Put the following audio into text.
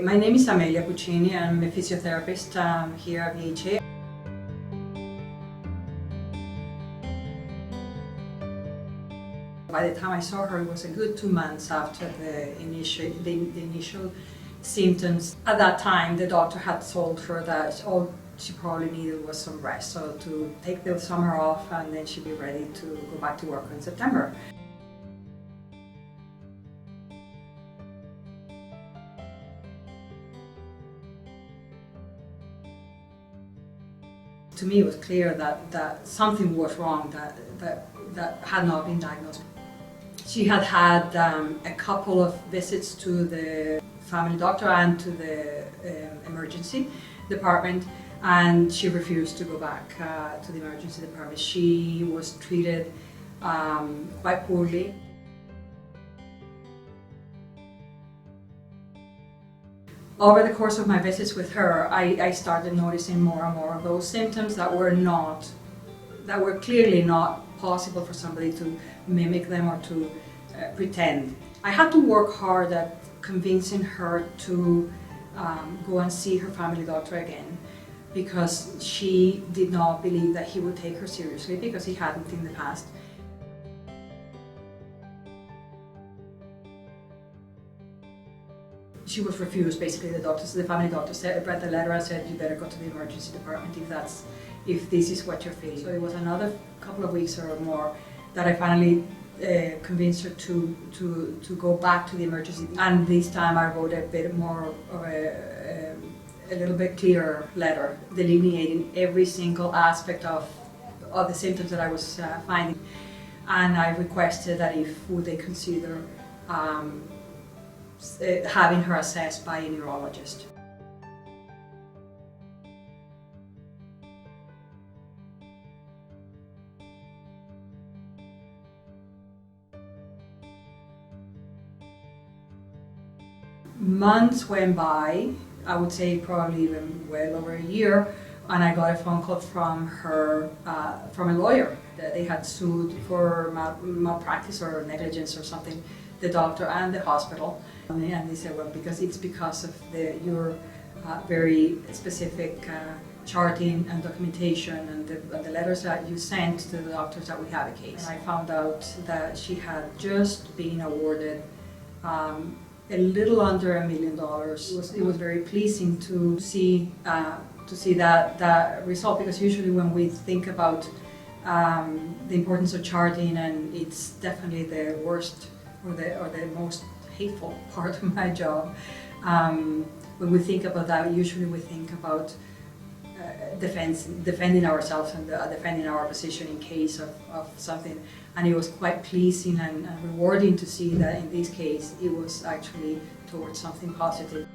My name is Amelia. I'm a physiotherapist here at VHA. By the time I saw her, it was a good 2 months after the initial symptoms. At that time, the doctor had told her that all she probably needed was some rest, so to take the summer off and then she'd be ready to go back to work in September. To me, it was clear that something was wrong that had not been diagnosed. She had had a couple of visits to the family doctor and to the emergency department, and she refused to go back to the emergency department. She was treated quite poorly. Over the course of my visits with her, I started noticing more and more of those symptoms that were clearly not possible for somebody to mimic them or to pretend. I had to work hard at convincing her to go and see her family doctor again, because she did not believe that he would take her seriously because he hadn't in the past. She was refused. Basically, the family doctor read the letter and said, "You better go to the emergency department if this is what you're feeling." So it was another couple of weeks or more that I finally convinced her to go back to the emergency. And this time I wrote a bit more of a little bit clearer letter, delineating every single aspect of the symptoms that I was finding. And I requested that would they consider having her assessed by a neurologist. Months went by, I would say probably even well over a year, and I got a phone call from her, from a lawyer. They had sued for malpractice or negligence or something, the doctor and the hospital. And they said, well, because of your very specific charting and documentation and the letters that you sent to the doctors, that we have a case. And I found out that she had just been awarded a little under $1 million. It was very pleasing to see that result, because usually when we think about the importance of charting, and it's definitely the worst or the most hateful part of my job. When we think about that, usually we think about defending ourselves and defending our position in case of something. And it was quite pleasing and rewarding to see that in this case it was actually towards something positive.